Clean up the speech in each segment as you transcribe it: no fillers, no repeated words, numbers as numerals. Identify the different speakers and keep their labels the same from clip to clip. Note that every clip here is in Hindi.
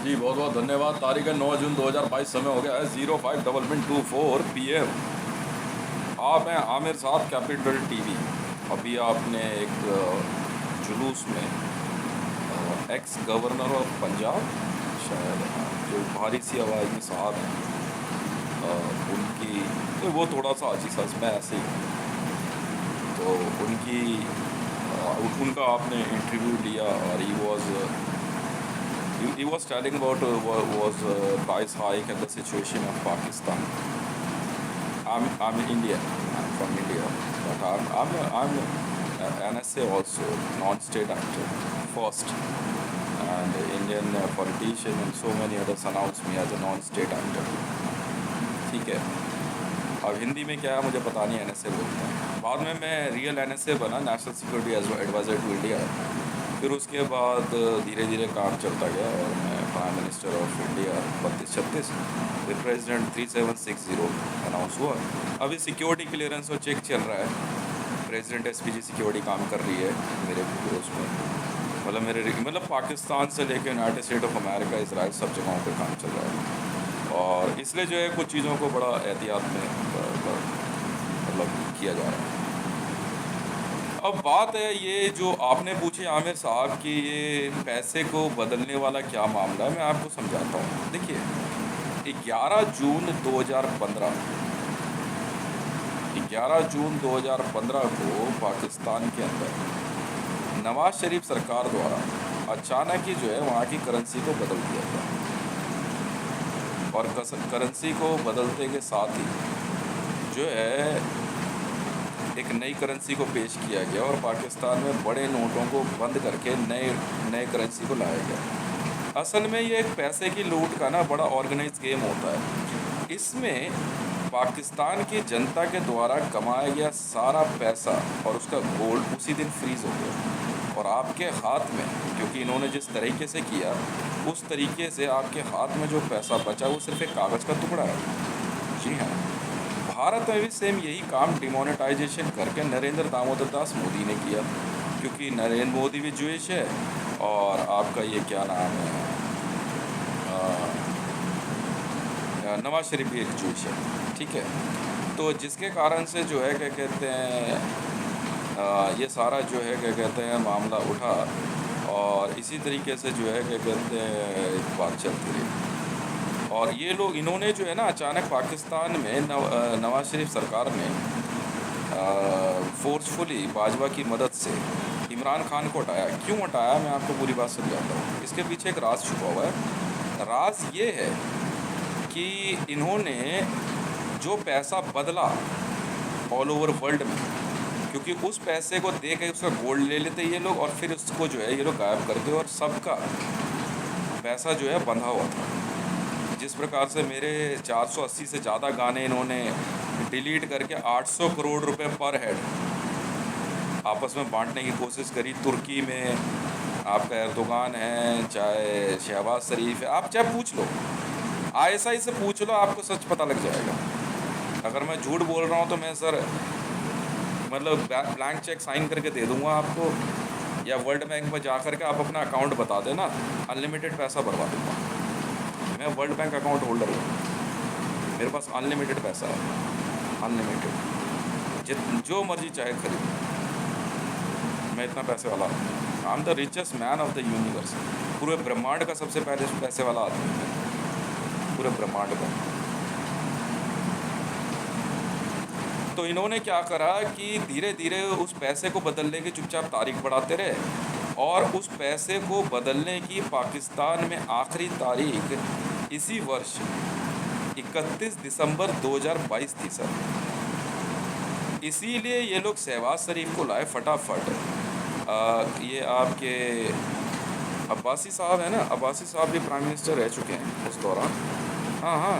Speaker 1: जी बहुत बहुत धन्यवाद। तारीख है 9 जून 2022। समय हो गया है 05:24 PM। आप हैं आमिर साहब, कैपिटल टीवी। अभी आपने एक जुलूस में एक्स गवर्नर ऑफ पंजाब, शायद जो भारी सी आवाज़ में साहब हैं, उनकी, तो वो थोड़ा सा अजीज सच में ऐसे ही, तो उनकी उनका आपने इंटरव्यू लिया और he was telling about was price hike and the situation of Pakistan. I'm Indian. I'm from India, but I'm NSA also, non-state actor first, and Indian politician and so many others announce me as a non-state actor. ठीक है। अब हिंदी में क्या है मुझे पता नहीं, NSA बोलते हैं। बाद में मैं रियल NSA बना, national security adviser to India. फिर उसके बाद धीरे धीरे काम चलता गया और मैं प्राइम मिनिस्टर ऑफ इंडिया 32-36, फिर प्रेसिडेंट 3760 अनाउंस हुआ। अभी सिक्योरिटी क्लियरेंस और चेक चल रहा है। प्रेसिडेंट SPG सिक्योरिटी काम कर रही है मेरे उसमें, मतलब पाकिस्तान से लेकर United state of America, Israel, सब जगहों पे काम चल रहा है। और इसलिए जो है कुछ चीज़ों को बड़ा एहतियात में मतलब किया जा रहा है। अब बात है ये जो आपने पूछे आमिर साहब कि ये पैसे को बदलने वाला क्या मामला है, मैं आपको समझाता हूँ। देखिए 11 जून 2015 11 जून 2015 को पाकिस्तान के अंदर नवाज शरीफ सरकार द्वारा अचानक ही जो है वहाँ की करेंसी को बदल दिया गया, और करेंसी को बदलते के साथ ही जो है एक नई करेंसी को पेश किया गया और पाकिस्तान में बड़े नोटों को बंद करके नए करेंसी को लाया गया। असल में ये एक पैसे की लूट का ना बड़ा ऑर्गेनाइज गेम होता है। इसमें पाकिस्तान की जनता के द्वारा कमाया गया सारा पैसा और उसका गोल्ड उसी दिन फ्रीज हो गया, और आपके हाथ में, क्योंकि इन्होंने जिस तरीके से किया उस तरीके से आपके हाथ में जो पैसा बचा वो सिर्फ एक कागज़ का टुकड़ा है। जी हाँ, भारत में भी सेम यही काम डिमोनेटाइजेशन करके नरेंद्र दामोदर दास मोदी ने किया, क्योंकि नरेंद्र मोदी भी जूश है और आपका ये क्या नाम है, नवाज शरीफ भी एक जूश है। ठीक है, तो जिसके कारण से जो है क्या कहते हैं ये सारा जो है क्या कहते हैं मामला उठा, और इसी तरीके से जो है क्या कहते हैं बात चलती रही। और ये लोग इन्होंने जो है ना अचानक पाकिस्तान में नवाज शरीफ सरकार ने फोर्सफुली बाजवा की मदद से इमरान खान को हटाया। क्यों हटाया, मैं आपको पूरी बात समझाता हूँ। इसके पीछे एक राज छुपा हुआ है। राज ये है कि इन्होंने जो पैसा बदला ऑल ओवर वर्ल्ड में, क्योंकि उस पैसे को दे के उसका गोल्ड ले लेते ये लोग, और फिर उसको जो है ये लोग गायब करते, और सबका पैसा जो है बंधा हुआ था। जिस प्रकार से मेरे 480 से ज़्यादा गाने इन्होंने डिलीट करके 800 करोड़ रुपए पर हेड आपस में बांटने की कोशिश करी। तुर्की में आपका एर्दोगान है, चाहे शहबाज शरीफ है, आप चाहे पूछ लो, ISI से पूछ लो, आपको सच पता लग जाएगा। अगर मैं झूठ बोल रहा हूँ तो मैं सर मतलब ब्लैंक चेक साइन करके दे दूँगा आपको, या वर्ल्ड बैंक में जा कर के आप अपना अकाउंट बता देना, अनलिमिटेड पैसा भरवा दूँगा। मैं वर्ल्ड बैंक अकाउंट होल्डर हूँ, मेरे पास अनलिमिटेड पैसा है, अनलिमिटेड, जो मर्जी चाहे खरीद, मैं इतना पैसे वाला हूँ। I am the richest man of the universe. पूरे ब्रह्मांड का सबसे पहले पैसे वाला आदमी है, पूरे ब्रह्मांड का। तो इन्होंने क्या करा कि धीरे धीरे उस पैसे को बदलने की चुपचाप तारीख बढ़ाते रहे, और उस पैसे को बदलने की पाकिस्तान में आखिरी तारीख इसी वर्ष 31 दिसंबर 2022 थी सर। इसीलिए ये लोग शहबाज शरीफ को लाए फटाफट। ये आपके अब्बासी साहब है ना, अब्बासी साहब भी प्राइम मिनिस्टर रह चुके हैं उस दौरान। हाँ हाँ,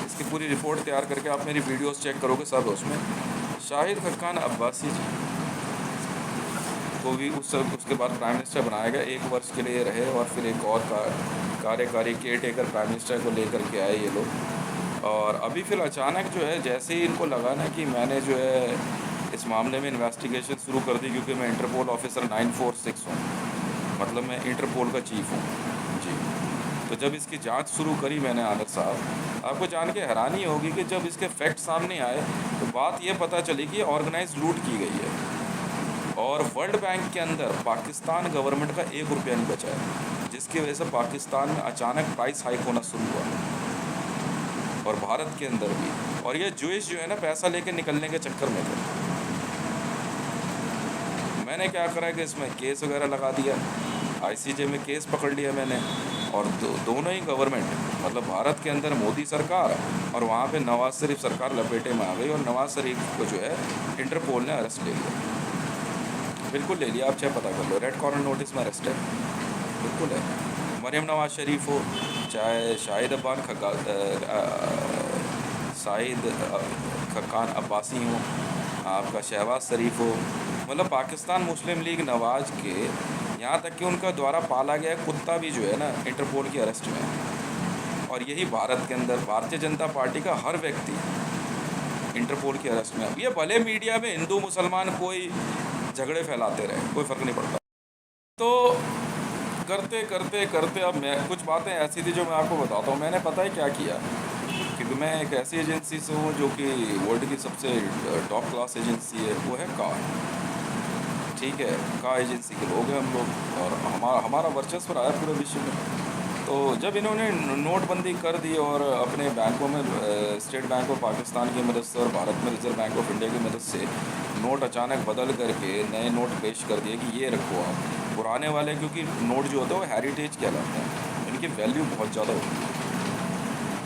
Speaker 1: इसकी पूरी रिपोर्ट तैयार करके आप मेरी वीडियोस चेक करोगे सब उसमें। शाहिद खक्कान अब्बासी जी को भी उसके बाद प्राइम मिनिस्टर बनाया गया, 1 वर्ष के लिए रहे, और फिर एक और कार्यकारी केयर टेकर प्राइम मिनिस्टर को लेकर के आए ये लोग। और अभी फिर अचानक जो है जैसे ही इनको लगा ना कि मैंने जो है इस मामले में इन्वेस्टिगेशन शुरू कर दी, क्योंकि मैं इंटरपोल ऑफिसर 946 हूँ, मतलब मैं इंटरपोल का चीफ हूँ जी। तो जब इसकी जांच शुरू करी मैंने आनंद साहब, आपको जान के हैरानी होगी कि जब इसके फैक्ट सामने आए तो बात ये पता चली कि ऑर्गेनाइज लूट की गई है और वर्ल्ड बैंक के अंदर पाकिस्तान गवर्नमेंट का 1 रुपया नहीं बचा है, जिसकी वजह से पाकिस्तान में अचानक प्राइस हाइक होना शुरू हुआ और भारत के अंदर भी। और ये जुइश जो है ना पैसा लेके निकलने के चक्कर में थे। मैंने क्या करा कि इसमें केस वगैरह लगा दिया, ICJ में केस पकड़ लिया मैंने और दोनों ही गवर्नमेंट, मतलब भारत के अंदर मोदी सरकार और वहाँ पे नवाज शरीफ सरकार लपेटे में आ गई और नवाज शरीफ को जो है इंटरपोल ने अरेस्ट ले लिया। बिल्कुल ले लिया, आप चाहे पता कर लो, रेड कॉर्नर नोटिस में अरेस्ट है, बिल्कुल है। मरियम नवाज शरीफ हो, चाहे शाहिद खकान अब्बासी हो, आपका शहबाज शरीफ हो, मतलब पाकिस्तान मुस्लिम लीग नवाज के, यहाँ तक कि उनका द्वारा पाला गया कुत्ता भी जो है ना इंटरपोल की अरेस्ट में है। और यही भारत के अंदर भारतीय जनता पार्टी का हर व्यक्ति इंटरपोल की अरेस्ट में है। ये भले मीडिया में हिंदू मुसलमान कोई झगड़े फैलाते रहे, कोई फ़र्क नहीं पड़ता। तो करते करते करते अब मैं कुछ बातें ऐसी थी जो मैं आपको बताता हूँ। मैंने पता है क्या किया, क्योंकि मैं एक ऐसी एजेंसी से हूँ जो कि वर्ल्ड की सबसे टॉप क्लास एजेंसी है, वो है का, ठीक है, का एजेंसी के लोग हैं हम लोग और हमारा वर्चस्व रहा है पूरे विश्व में। तो जब इन्होंने नोटबंदी कर दी और अपने बैंकों में स्टेट बैंक ऑफ पाकिस्तान की मदद से और भारत में रिजर्व बैंक ऑफ इंडिया की मदद से नोट अचानक बदल करके नए नोट पेश कर दिए कि ये रखो आप, पुराने वाले, क्योंकि नोट जो होता है वो हेरिटेज कहलाता है, इनकी वैल्यू बहुत ज़्यादा होती है,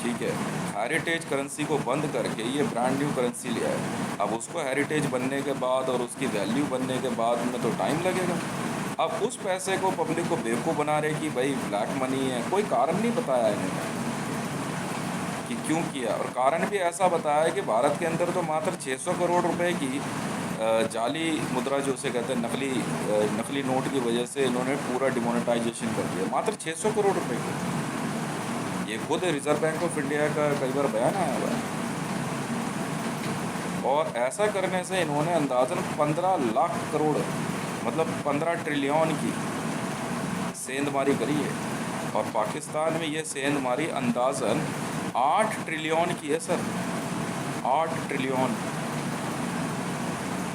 Speaker 1: ठीक है। हेरिटेज करेंसी को बंद करके ये ब्रांड न्यू करेंसी लिया है। अब उसको हेरिटेज बनने के बाद और उसकी वैल्यू बनने के बाद में तो टाइम लगेगा। अब उस पैसे को पब्लिक को बेवकूफ़ बना रहे कि भाई ब्लैक मनी है, कोई कारण नहीं बताया इन्होंने कि क्यों किया। और कारण भी ऐसा बताया है कि भारत के अंदर तो मात्र 600 करोड़ रुपए की जाली मुद्रा जो उसे कहते हैं नकली नोट की वजह से इन्होंने पूरा डिमोनेटाइजेशन कर दिया, मात्र 600 करोड़ रुपए की। ये खुद रिजर्व बैंक ऑफ इंडिया का कई बार बयान आया हुआ है। और ऐसा करने से इन्होंने अंदाज़न 15 लाख करोड़, मतलब 15 ट्रिलियन की सेंधमारी करी है। और पाकिस्तान में ये सेंधमारी अंदाज़न 8 ट्रिलियन की है सर, 8 ट्रिलियन।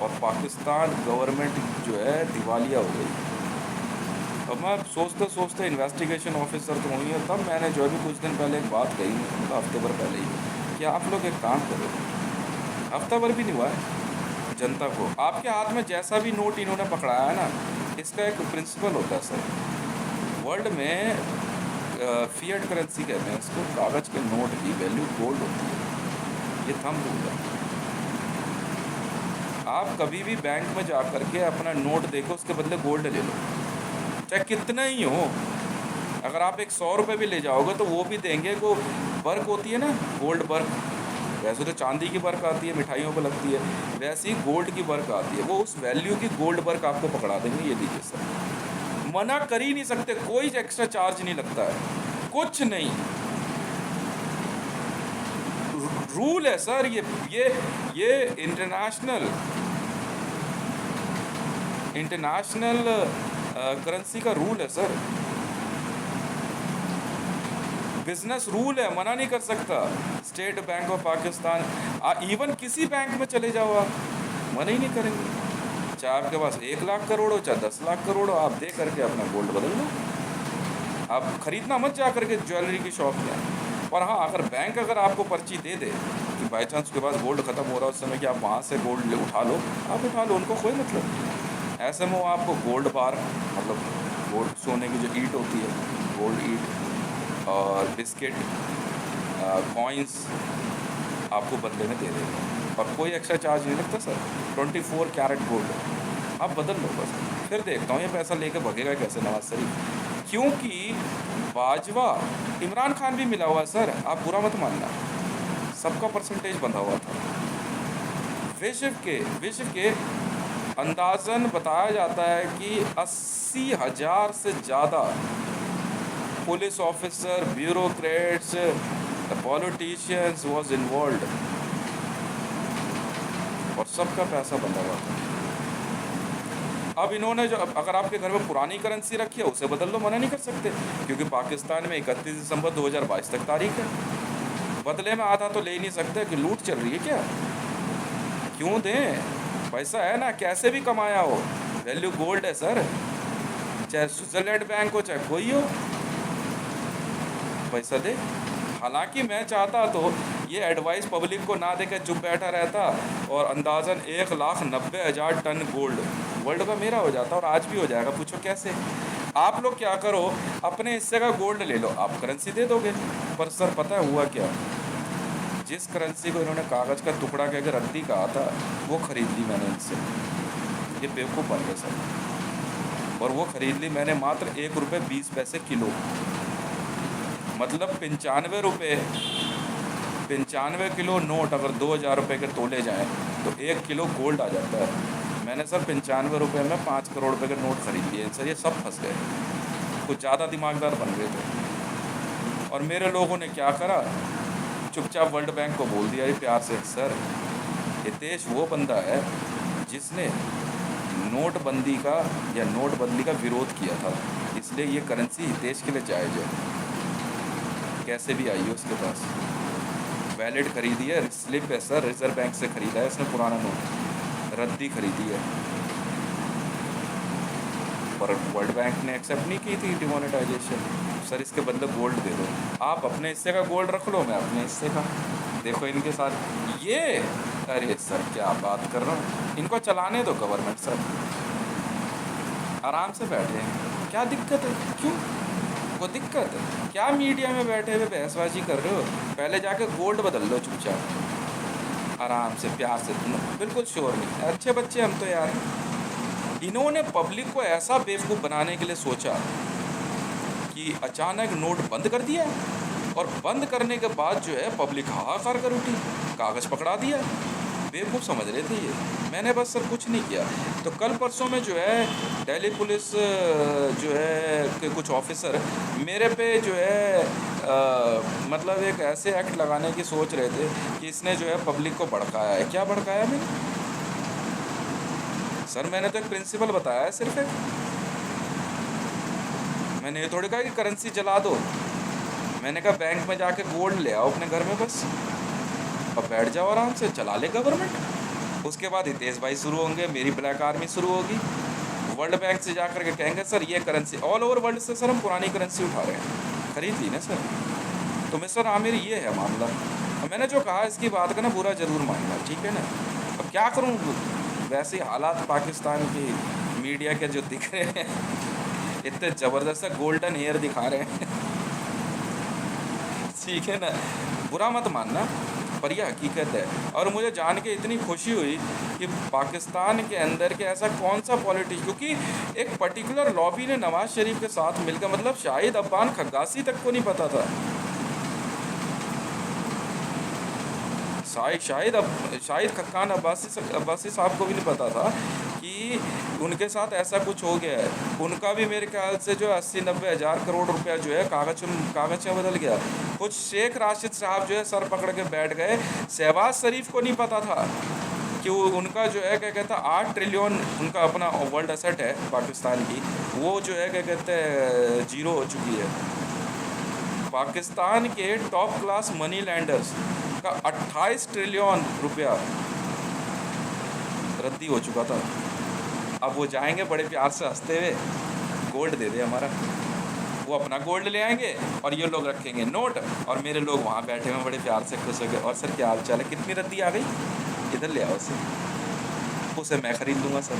Speaker 1: और पाकिस्तान गवर्नमेंट जो है दिवालिया हो गई। अब मैं सोचते सोचते इन्वेस्टिगेशन ऑफिसर तो हुई है, तब मैंने जो अभी कुछ दिन पहले एक बात कही, मतलब हफ्ते भर पहले ही, कि आप लोग एक काम करो, हफ्ता भर भी नहीं हुआ है, जनता को आपके हाथ में जैसा भी नोट इन्होंने पकड़ाया है ना, इसका एक प्रिंसिपल होता है सर, वर्ल्ड में फिएट करेंसी कहते हैं इसको, कागज़ के नोट की वैल्यू गोल्ड होती है, ये थंब रूल है। आप कभी भी बैंक में जा कर के अपना नोट देखो, उसके बदले गोल्ड ले लो, चाहे कितना ही हो। अगर आप एक 100 रुपये भी ले जाओगे तो वो भी देंगे, वो बर्क होती है ना, गोल्ड बर्क, वैसे तो चांदी की बर्क आती है, मिठाइयों पर लगती है, वैसे ही गोल्ड की बर्क आती है, वो उस वैल्यू की गोल्ड बर्क आपको पकड़ा देंगे। ये लीजिए सर, मना कर ही नहीं सकते, कोई एक्स्ट्रा चार्ज नहीं लगता है, कुछ नहीं, रूल है सर। ये इंटरनेशनल करेंसी का रूल है सर, बिजनेस रूल है, मना नहीं कर सकता। State bank of Pakistan, even किसी बैंक में चले जाओ आप, मना ही नहीं करेंगे, चाहे आपके पास 1 लाख करोड़ हो, चाहे 10 लाख करोड़ हो, आप दे करके अपना गोल्ड बदल लो। आप खरीदना मत जा करके ज्वेलरी की शॉप में। पर हाँ, अगर बैंक अगर आपको पर्ची दे दे कि बाई चांस के पास गोल्ड ख़त्म हो रहा है उस समय कि आप वहाँ से गोल्ड उठा लो, आप उठा लो, उनको कोई मतलब नहीं। ऐसे में वो आपको गोल्ड बार, मतलब गोल्ड सोने की जो ईट होती है, गोल्ड ईट और बिस्किट, कॉइन्स आपको बदले में दे देंगे और कोई एक्स्ट्रा चार्ज नहीं लगता सर। 24 कैरेट गोल्ड आप बदल लो बस। फिर देखता हूँ ये पैसा लेके भगेगा कैसे नवाज शरीफ, क्योंकि बाजवा इमरान खान भी मिला हुआ है सर, आप बुरा मत मानना, सबका परसेंटेज बंधा हुआ था। विश्व के अंदाज़न बताया जाता है कि 80,000 से ज़्यादा police officer, bureaucrats, politicians was involve और सबका पैसा बंधा हुआ था। अब इन्होंने जो अगर आपके घर में पुरानी करेंसी रखी है उसे बदल लो, मना नहीं कर सकते, क्योंकि पाकिस्तान में 31 दिसंबर 2022 तक तारीख है। बदले में आधा तो ले ही नहीं सकते कि लूट चल रही है क्या? क्यों दें? पैसा है ना, कैसे भी कमाया हो, वैल्यू गोल्ड है सर, चाहे स्विट्जरलैंड बैंक हो चाहे कोई हो, पैसा दे। हालांकि मैं चाहता तो ये एडवाइस पब्लिक को ना देकर चुप बैठा रहता और अंदाज़न 1,90,000 टन गोल्ड वर्ल्ड का मेरा हो जाता, और आज भी हो जाएगा। पूछो कैसे? आप लोग क्या करो, अपने हिस्से का गोल्ड ले लो, आप करेंसी दे दोगे। पर सर पता है हुआ क्या, जिस करेंसी को इन्होंने कागज़ का टुकड़ा कह के रद्दी कहा था वो ख़रीद ली मैंने इनसे। ये बेवकूफ़ बन गए सर। और वो ख़रीद ली मैंने मात्र 1 रुपये 20 पैसे किलो, मतलब 95 किलो नोट अगर 2,000 रुपये के तोले जाएँ तो 1 किलो गोल्ड आ जाता है। मैंने सर 95 रुपये में 5 करोड़ रुपये के नोट ख़रीद लिए सर। ये सब फंस गए, कुछ ज़्यादा दिमागदार बन गए थे। और मेरे लोगों ने क्या करा, चुपचाप वर्ल्ड बैंक को बोल दिया प्यार से, सर हितेश वो बंदा है जिसने नोटबंदी का या नोटबंदी का विरोध किया था, इसलिए ये करेंसी हितेश के लिए जायज़ है। कैसे भी आई है उसके पास, वैलिड खरीदी है, स्लिप है सर, रिजर्व बैंक से ख़रीदा है इसने पुराना नोट, रद्दी खरीदी है। पर वर्ल्ड बैंक ने एक्सेप्ट नहीं की थी डिमोनेटाइजेशन। सर इसके बदले गोल्ड दे दो, आप अपने हिस्से का गोल्ड रख लो, मैं अपने हिस्से का। देखो इनके साथ ये, अरे सर क्या बात कर रहा हूँ, इनको चलाने दो गवर्नमेंट सर, आराम से बैठे हैं, क्या दिक्कत है? क्यों को दिक्कत है क्या? मीडिया में बैठे हुए बहसबाजी कर रहे हो, पहले जाके गोल्ड बदल लो चुपचाप, आराम से प्यार से, बिल्कुल श्योर नहीं। अच्छे बच्चे हम तो यार। इन्होंने पब्लिक को ऐसा बेवकूफ़ बनाने के लिए सोचा कि अचानक नोट बंद कर दिया, और बंद करने के बाद जो है पब्लिक हाहाकार कर उठी, कागज़ पकड़ा दिया। बेवकूफ़ समझ रहे थे ये। मैंने बस सर कुछ नहीं किया। तो कल परसों में जो है दिल्ली पुलिस जो है के कुछ ऑफिसर मेरे पे जो है मतलब एक ऐसे एक्ट लगाने की सोच रहे थे कि इसने जो है पब्लिक को भड़काया है। क्या भड़काया मैंने? सर मैंने तो एक प्रिंसिपल बताया है सिर्फ एक, मैंने ये थोड़ी कहा कि करेंसी जला दो। मैंने कहा बैंक में जाके गोल्ड ले आओ अपने घर में बस, अब बैठ जाओ आराम से, चला ले गवर्नमेंट। उसके बाद हितेश भाई शुरू होंगे, मेरी ब्लैक आर्मी शुरू होगी। वर्ल्ड बैंक से जाकर के कहेंगे सर ये करेंसी, ऑल ओवर वर्ल्ड से सर हम पुरानी करेंसी उठा रहे हैं, खरीद ली ना सर। तो मैं सर हाँ मेरी ये है मामला, और मैंने जो कहा इसकी बात का ना बुरा ज़रूर मानना, ठीक है ना। अब क्या करूँ, वैसे हालात पाकिस्तान की मीडिया के जो दिख रहे हैं, इतने ज़बरदस्त गोल्डन हेयर दिखा रहे हैं ठीक है ना, बुरा मत मानना, पर यह हकीकत है। और मुझे जान के इतनी खुशी हुई कि पाकिस्तान के अंदर के ऐसा कौन सा पॉलिटिक्स, क्योंकि एक पर्टिकुलर लॉबी ने नवाज शरीफ के साथ मिलकर, मतलब शाहिद अब्बान खग्गासी तक को नहीं पता था, शाहिद खक्कान अब्बासी साहब को भी नहीं पता था कि उनके साथ ऐसा कुछ हो गया है। उनका भी मेरे ख्याल से जो 80-90 हज़ार करोड़ रुपया जो है कागज़ में बदल गया। कुछ शेख राशिद साहब जो है सर पकड़ के बैठ गए। शहबाज शरीफ को नहीं पता था कि वो उनका जो है क्या कहता है 8 ट्रिलियन उनका अपना वर्ल्ड एसेट है पाकिस्तान की, वो जो है क्या कहते हैं जीरो हो चुकी है। पाकिस्तान के टॉप क्लास मनी लैंडर्स का 28 ट्रिलियन रुपया रद्दी हो चुका था। अब वो जाएंगे बड़े प्यार से हंसते हुए, गोल्ड दे दे हमारा, वो अपना गोल्ड ले आएंगे और ये लोग रखेंगे नोट, और मेरे लोग वहाँ बैठे हुए बड़े प्यार से खुश हो गए, और सर क्या हाल चाल है, कितनी रद्दी आ गई, इधर ले आओ उसे मैं ख़रीद लूँगा सर,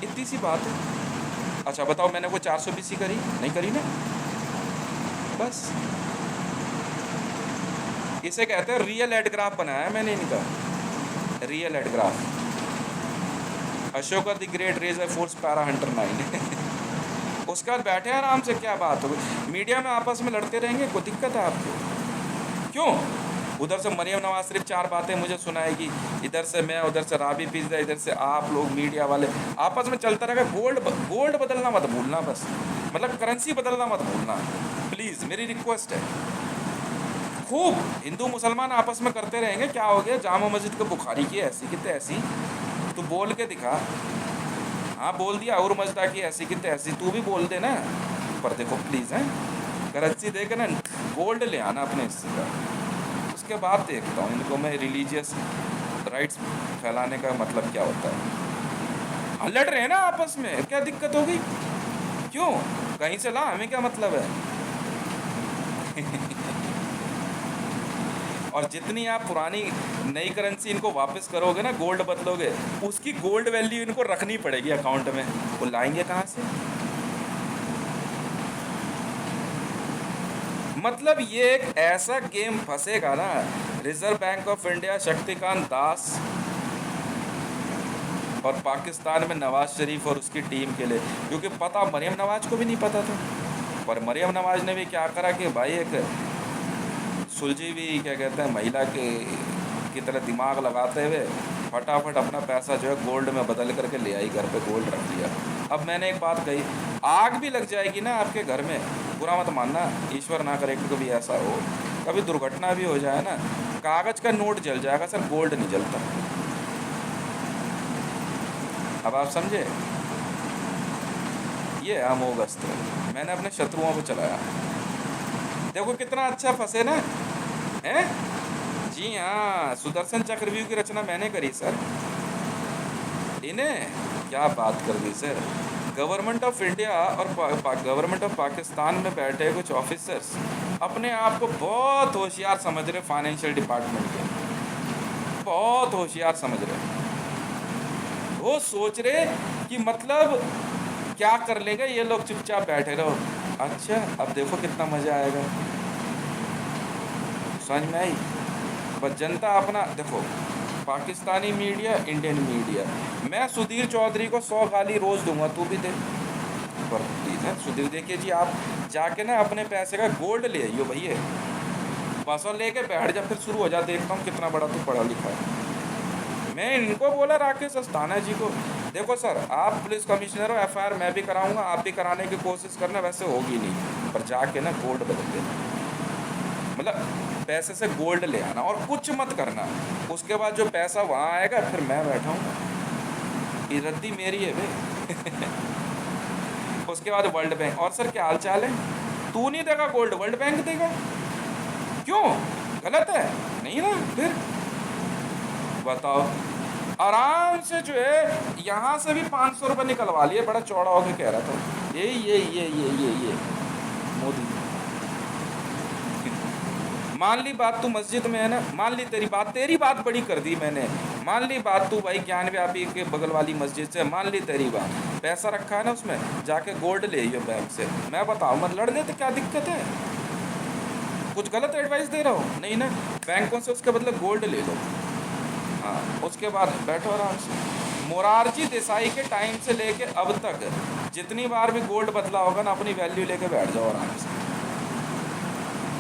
Speaker 1: इतनी सी बात है। अच्छा बताओ मैंने कोई 420 करी नहीं करी ना, बस इसे कहते हैं रियल एडग्राफ बनाया है मैंने इनका, रियल एडग्राफ। अशोका द ग्रेट रेज फोर्स पैरा हंटर 9 उसके बाद बैठे आराम से, क्या बात हो गई, मीडिया में आपस में लड़ते रहेंगे, कोई दिक्कत है आपको? क्यों? उधर से मरियम नवाज सिर्फ 4 बातें मुझे सुनाएगी, इधर से मैं, उधर से राबी पिज़्ज़ा, इधर से आप लोग मीडिया वाले आपस में चलता रहेगा। गोल्ड बदलना मत भूलना, बस मतलब करेंसी बदलना मत भूलना प्लीज़, मेरी रिक्वेस्ट है। खूब हिंदू मुसलमान आपस में करते रहेंगे, क्या हो गया, जामा मस्जिद को बुखारी की ऐसी कितने ऐसी, तो बोल के दिखा, हाँ बोल दिया और मजदा की ऐसी की तैसी, तू भी बोल दे ना। पर देखो प्लीज़ हैं, करेंसी दे के ना गोल्ड ले आना अपने हिस्से का। उसके बाद देखता हूँ इनको मैं रिलीजियस राइट्स फैलाने का मतलब क्या होता है। हाँ लड़ रहे हैं ना आपस में, क्या दिक्कत हो गई? क्यों? कहीं से ला, हमें क्या मतलब है? और जितनी आप पुरानी नई करेंसी इनको वापस करोगे ना, गोल्ड बदलोगे, उसकी गोल्ड वैल्यू इनको रखनी पड़ेगी अकाउंट में। वो लाएंगे कहाँ से? मतलब ये एक ऐसा गेम फंसेगा ना, reserve bank of India Shaktikanta Das और पाकिस्तान में नवाज शरीफ और उसकी टीम के लिए। क्योंकि पता मरियम नवाज को भी नहीं पता था, पर मरियम नवाज ने भी क्या करा कि भाई एक सुलझी हुई क्या कहते हैं महिला के की तरह दिमाग लगाते हुए फटाफट अपना पैसा जो है गोल्ड में बदल करके ले आई, घर पे गोल्ड रख लिया। अब मैंने एक बात कही, आग भी लग जाएगी ना आपके घर में, बुरा मत मानना, ईश्वर ना करे कि कभी ऐसा हो, कभी दुर्घटना भी हो जाए ना, कागज़ का नोट जल जाएगा सर, गोल्ड नहीं जलता। अब आप समझे? ये अमोघ अस्त्र मैंने अपने शत्रुओं को चलाया। देखो कितना अच्छा फंसे ना, हैं? जी हाँ, सुदर्शन चक्रव्यूह की रचना मैंने करी सर। इन्हें क्या बात कर दी सर। गवर्नमेंट ऑफ इंडिया और गवर्नमेंट ऑफ पाकिस्तान में बैठे कुछ ऑफिसर्स अपने आप को बहुत होशियार समझ रहे, फाइनेंशियल डिपार्टमेंट के बहुत होशियार समझ रहे। वो सोच रहे कि मतलब क्या कर लेंगे ये लोग, चुपचाप बैठे रहो। अच्छा अब देखो कितना मज़ा आएगा, समझ में आई? बस जनता अपना देखो, पाकिस्तानी मीडिया, इंडियन मीडिया, मैं सुधीर चौधरी को 100 गाली रोज़ दूंगा, तू भी दे। पर प्लीज़ है सुधीर, देखिए जी आप जाके ना अपने पैसे का गोल्ड ले आइयो भैया, बस और लेके बैठ जा, फिर शुरू हो जा, देखता हूँ कितना बड़ा तू पढ़ा लिखा है। मैं इनको बोला राकेश अस्थाना जी को, देखो सर आप पुलिस कमिश्नर हो, एफआईआर मैं भी कराऊंगा, आप भी कराने की कोशिश करना, वैसे होगी नहीं, पर जाके ना गोल्ड बदल देना, मतलब पैसे से गोल्ड ले आना और कुछ मत करना। उसके बाद जो पैसा वहाँ आएगा फिर मैं बैठाऊँगा, ये रद्दी मेरी है भाई। उसके बाद वर्ल्ड बैंक, और सर क्या हाल चाल है? तू नहीं देगा गोल्ड, वर्ल्ड बैंक देगा? क्यों? गलत है? नहीं ना, फिर बताओ। आराम से जो है यहाँ से भी 500 रुपये निकलवा लिए, बड़ा चौड़ा होकर कह रहा था ये मोदी। मान ली बात तू मस्जिद में है ना, मान ली तेरी बात बड़ी कर दी मैंने, मान ली बात तू भाई ज्ञान व्यापी के बगल वाली मस्जिद से, मान ली तेरी बात, पैसा रखा है ना उसमें, जाके गोल्ड ले आइयो बैंक से। मैं बताऊँ मत लड़ दे तो क्या दिक्कत है? कुछ गलत एडवाइस दे रहा हूँ? नहीं ना, बैंकों से उसके बदले गोल्ड ले लो। हाँ उसके बाद बैठो आराम से। मोरारजी देसाई के टाइम से लेके अब तक जितनी बार भी गोल्ड बदला होगा ना, अपनी वैल्यू लेके बैठ जाओ आराम से।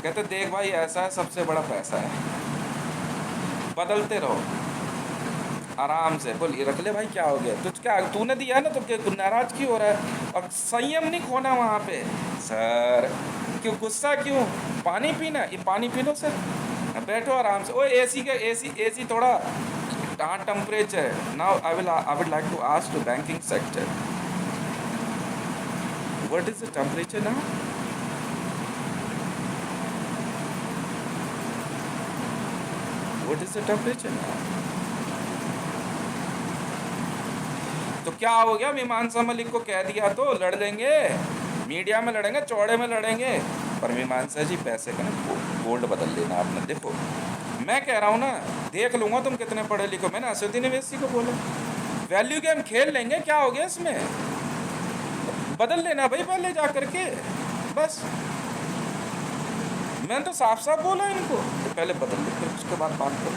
Speaker 1: कहते देख भाई ऐसा है, सबसे बड़ा पैसा है, बदलते रहो आराम से। बोल ये रख ले भाई, क्या हो गया तुझ, क्या तूने दिया है ना, तो क्या नाराज क्यों हो रहा है? और संयम नहीं खोना वहाँ पे सर, क्यों गुस्सा क्यों? पानी पीना, ये पानी पी लो सर, बैठो आराम से। ओ एसी का एसी थोड़ा हाँ temperature. Now I would like to ask to banking sector, what is the temperature now? What is the temperature now? तो क्या हो गया, मीमांसा मलिक को कह दिया तो लड़ लेंगे, मीडिया में लड़ेंगे, चौड़े में लड़ेंगे, पर मीमांसा जी पैसे का ना गोल्ड बदल लेना आपने। देखो मैं कह रहा हूँ ना, देख लूँगा तुम कितने पढ़े लिखो, मैंने असदुद्दीन अवैसी को बोला वैल्यू गेम खेल लेंगे, क्या हो गया इसमें, बदल लेना भाई पहले जा करके, बस। मैंने तो साफ साफ बोला इनको तो पहले बदल ले, फिर उसके बाद बात करो।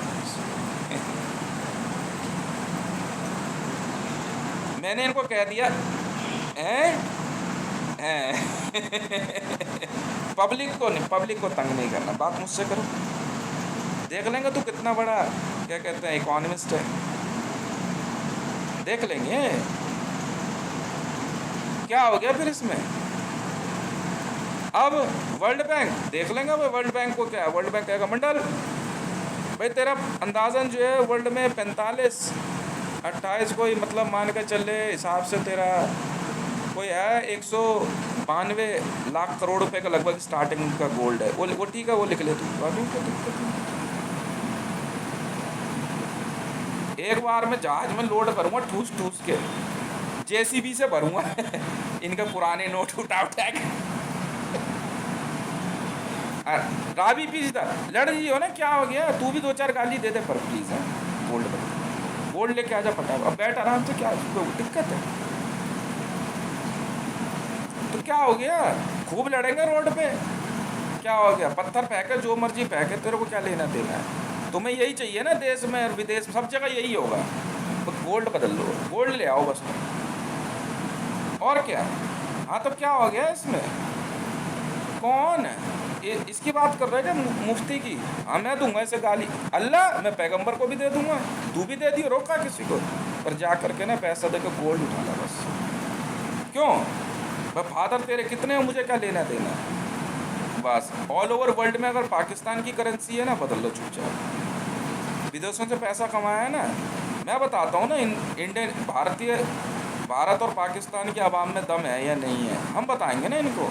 Speaker 1: मैंने इनको कह दिया पब्लिक को तंग नहीं करना, बात मुझसे करो, देख लेंगे तू कितना बड़ा क्या कहते हैं इकोनॉमिस्ट है, देख लेंगे क्या हो गया फिर इसमें। अब वर्ल्ड बैंक देख लेंगे भाई, वर्ल्ड बैंक को क्या है, वर्ल्ड बैंक कहेगा मंडल भाई तेरा अंदाजन जो है वर्ल्ड में 45 28 को ही मतलब मान के चले हिसाब से तेरा कोई है 192 लाख करोड़ रुपए का लगभग स्टार्टिंग का गोल्ड है। वो ठीक है, वो लिख ले तू, अभी कोई दिक्कत नहीं। एक बार मैं जहाज में लोड करूँगा ठूस ठूस के, जेसीबी से भरूँगा इनके पुराने नोट उठा उठा के। राबी पीस लड़ रही हो ना, क्या हो गया? तू भी 2-4 गाली दे दे पर प्लीज़ है। गोल्ड पर गोल्ड लेके आ जा फटा, अब बैठ आराम से, क्या दिक्कत है? तो क्या हो गया? खूब लड़ेंगे रोड पे, क्या हो गया? पत्थर फेंके, जो मर्जी फेंके, तेरे को क्या लेना देना है? तुम्हें यही चाहिए ना, देश में और विदेश में सब जगह यही होगा। तो गोल्ड बदल लो, गोल्ड ले आओ बस तुम, और क्या? हाँ तो क्या हो गया इसमें? कौन इसकी बात कर रहे हैं क्या? मुफ्ती की? हाँ मैं दूंगा इसे गाली, अल्लाह मैं पैगंबर को भी दे दूंगा, तू भी दे दियो, रोका किसी को? पर जा करके ना पैसा देकर गोल्ड उठाना बस। क्यों भाई? फादर तेरे कितने हैं, मुझे क्या लेना देना? बस ऑल ओवर वर्ल्ड में अगर पाकिस्तान की करेंसी है ना, बदल लो चुपचाप। विदेशों से पैसा कमाया है ना, मैं बताता हूँ ना, इंडियन भारत और पाकिस्तान की आवाम में दम है या नहीं है, हम बताएंगे ना इनको।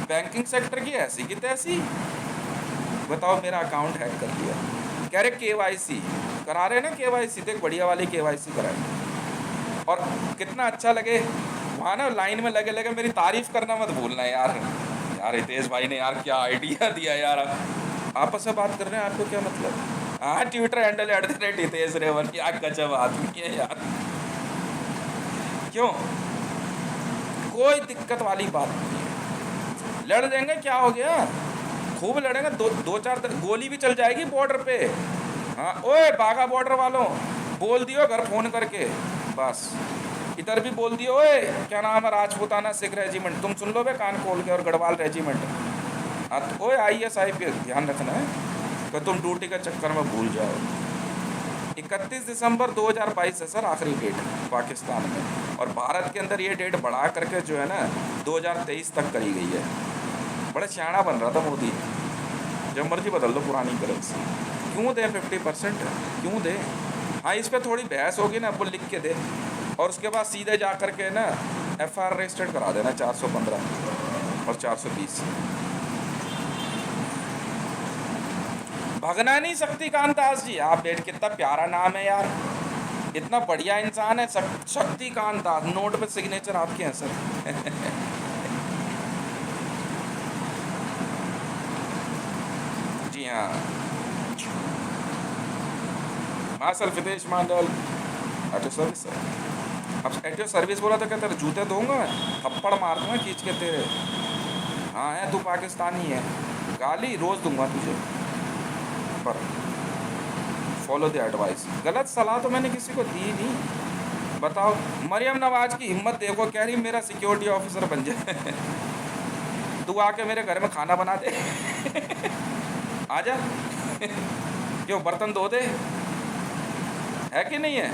Speaker 1: बैंकिंग सेक्टर की ऐसी की तैसी, बताओ मेरा अकाउंट हैक कर दिया, कह रहे KYC करा रहे ना, KYC देख बढ़िया वाली KYC कराई, और कितना अच्छा लगे वहाँ ना, लाइन में लगे लगे मेरी तारीफ करना मत भूलना यार। यार हितेश भाई ने यार क्या आइडिया दिया यार, आपस में बात कर रहे हैं, आपको क्या मतलब? हाँ ट्विटर हैंडल @हितेश रेवन, क्या गजब आदमी है यार। क्यों? कोई दिक्कत वाली बात नहीं है, लड़ देंगे, क्या हो गया? खूब लड़ेंगे, दो चार गोली भी चल जाएगी बॉर्डर पे। हाँ ओए बाघा बॉर्डर वालों, बोल दियो घर फ़ोन करके, बस इधर भी बोल दियो, ओए क्या नाम है, राजपूताना सिख रेजिमेंट, तुम सुन लो बे कान खोल के, और गढ़वाल रेजिमेंट। हाँ तो ओए IAS IPS ध्यान रखना है कि तुम ड्यूटी के चक्कर में भूल जाओ। 31 दिसंबर 2022 है सर आखिरी डेट पाकिस्तान में, और भारत के अंदर ये डेट बढ़ा करके जो है ना 2023 तक करी गई है। बड़ा शाना बन रहा था मोदी, जब मर्जी बदल दो पुरानी करेंसी, क्यों दे 50%, क्यों दे? हाँ इस पर थोड़ी बहस होगी ना, वो लिख के दे, और उसके बाद सीधे जा कर के ना FIR रजिस्टर्ड करा देना 415 और 420। भगना नहीं शक्तिकांत दास जी, आप डेट कितना प्यारा नाम है यार, इतना बढ़िया इंसान है शक्तिकांत दास, नोट पे सिग्नेचर आपके हैं सर। जी हाँ, मार्शल विदेश मंडल ऑटो सर्विस सर। अब ऑटो सर्विस बोला तो क्या तेरे जूते दूंगा मैं, थप्पड़ मार दूंगा खींच के तेरे। हाँ है तू पाकिस्तानी है, गाली रोज़ दूंगा तुझे, पर फॉलो द एडवाइस। गलत सलाह तो मैंने किसी को दी नहीं। बताओ मरियम नवाज की हिम्मत देखो, कह रही मेरा सिक्योरिटी ऑफिसर बन जाए। तू आके मेरे घर में खाना बना दे। आजा। क्यों बर्तन धो दे, है कि नहीं है?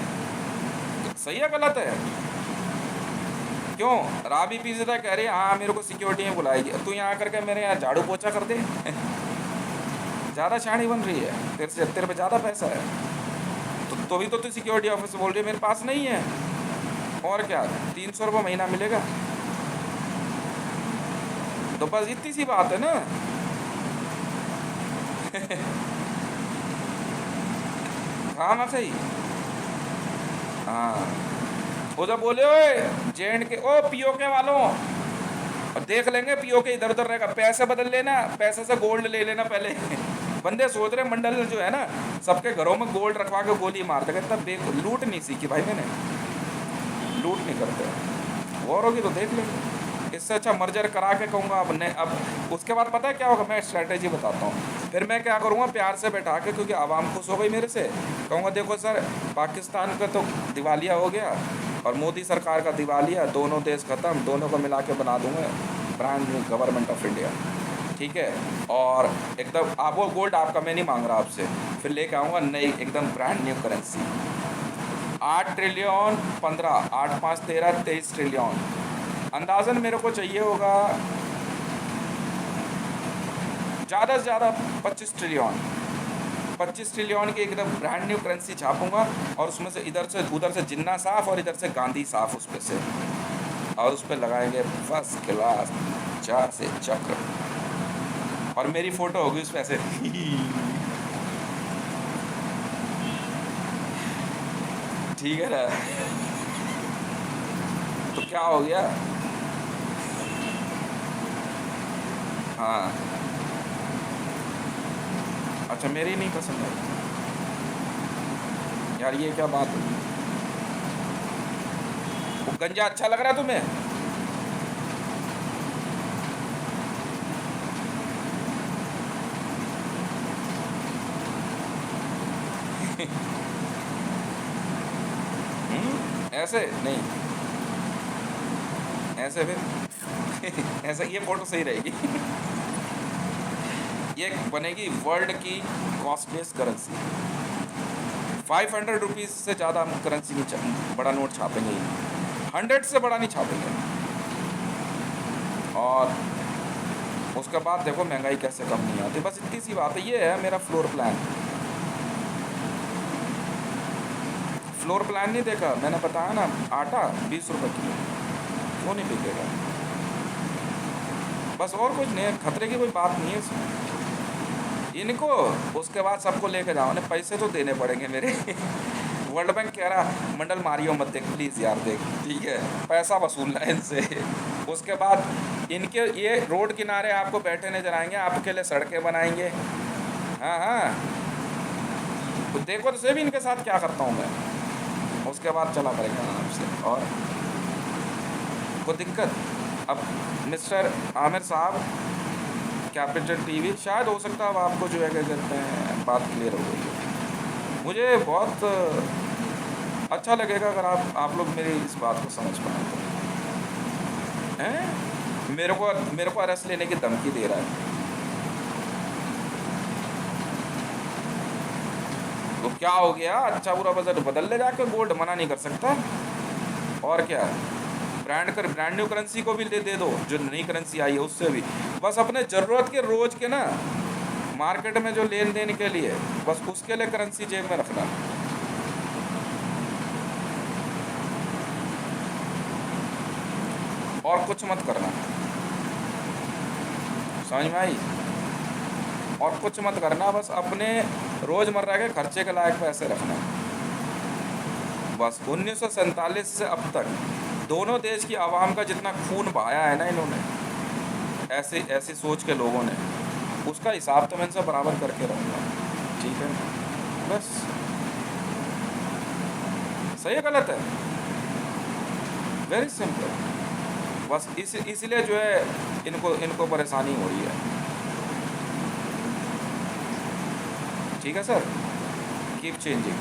Speaker 1: सही है गलत है? क्यों? राबी पीज़ा कह रही है हाँ मेरे को सिक्योरिटी में बुलाएगी, तू यहाँ आकर के मेरे यहाँ झाड़ू पोछा कर दे। ज़्यादा शानी बन रही है, तेरे पे ज़्यादा पैसा है तो भी तो तू सिक्योरिटी ऑफिस बोल रही है मेरे पास नहीं है, और क्या 300 रुपये महीना मिलेगा? तो बस इतनी सी बात है ना। हाँ ना सही। हाँ उधर बोले ओए JNK ओ POK वालों, और देख लेंगे POK इधर उधर रहेगा, पैसे बदल लेना, पैसे से गोल्ड ले लेना पहले। बंदे सोच रहे मंडल जो है ना सबके घरों में गोल्ड रखवा के गोली मार देगा, इतना लूट नहीं सीखी भाई मैंने, लूट नहीं करते। और होगी तो देख लेंगे, इससे अच्छा मर्जर करा के कहूँगा अब उसके बाद पता है क्या होगा, मैं स्ट्रैटेजी बताता हूँ। फिर मैं क्या करूँगा, प्यार से बैठा के, क्योंकि आवाम खुश हो गई मेरे से, कहूँगा देखो सर पाकिस्तान का तो दिवालिया हो गया और मोदी सरकार का दिवालिया, दोनों देश ख़त्म, दोनों को मिला के बना दूँगा brand new government of India, ठीक है? और एकदम आप वो गोल्ड आपका मैं नहीं मांग रहा आपसे, फिर लेके आऊँगा नई एकदम brand new currency. 8 trillion 15, 8 5 13 23 trillion, अंदाज़न मेरे को चाहिए होगा ज़्यादा से ज़्यादा 25 ट्रिलियन, 25 ट्रिलियन की एकदम ब्रांड न्यू करेंसी छापूंगा और उसमें से इधर से उधर से जिन्ना साफ और इधर से गांधी साफ उस पे से, और उस पर लगाएंगे फर्स्ट क्लास 4 से चक्र, और मेरी फोटो होगी उस पे ऐसे ठीक है ना। तो क्या हो गया? हाँ, अच्छा मेरी नहीं पसंद है यार, ये क्या बात हुई? वो गंजा अच्छा लग रहा है तुम्हें? ऐसे नहीं, ऐसे फिर ऐसे ये फोटो सही रहेगी। ये बनेगी वर्ल्ड की कॉस्टलीस्ट करेंसी। 500 रुपीज़ से ज़्यादा हम करेंसी नहीं बड़ा नोट छापेंगे ही नहीं, 100 से बड़ा नहीं छापेंगे। और उसके बाद देखो महंगाई कैसे कम नहीं आती। बस इतनी सी बात है। ये है मेरा फ्लोर प्लान। फ्लोर प्लान नहीं देखा मैंने, बताया ना, आटा 20 रुपये किलो, क्यों नहीं बिकेगा? बस और कुछ नहीं है, खतरे की कोई बात नहीं है इसमें। इनको उसके बाद सबको लेके जाओ ना, पैसे तो देने पड़ेंगे मेरे। वर्ल्ड बैंक कह रहा मंडल मारियो मत देख प्लीज़ यार, देख ठीक है, पैसा वसूलना है इनसे। उसके बाद इनके ये रोड किनारे आपको बैठे नजर आएंगे, आपके लिए सड़कें बनाएंगे। हाँ हाँ, तो देखो तो सही इनके साथ क्या करता हूँ मैं। उसके बाद चला करेंगे आराम से। और वो दिक्कत, अब मिस्टर आमिर साहब कैपिटल टीवी, शायद हो सकता है अब आपको जो है क्या कहते हैं बात क्लियर हो गई है। मुझे बहुत अच्छा लगेगा अगर आप लोग मेरी इस बात को समझ पाए तो। हैं मेरे को अरेस्ट लेने की धमकी दे रहा है, तो क्या हो गया? अच्छा बुरा बजट बदल ले जाकर, गोल्ड मना नहीं कर सकता। और क्या, ब्रांड न्यू करेंसी को भी दे दो, जो नई करेंसी आई है उससे भी। बस अपने ज़रूरत के रोज़ के ना मार्केट में जो लेन देन के लिए, बस उसके लिए करेंसी जेब में रखना। और कुछ मत करना, समझ में आई? और कुछ मत करना, बस अपने रोज़मर्रा के खर्चे के लायक पैसे रखना। बस 1947 से अब तक दोनों देश की आवाम का जितना खून बहाया है ना इन्होंने, ऐसे ऐसी सोच के लोगों ने, उसका हिसाब तो मैं इनसे बराबर करके रहूँगा। ठीक है, बस सही है गलत है, वेरी सिंपल। बस इसलिए जो है इनको परेशानी हो रही है। ठीक है सर, कीप चेंजिंग।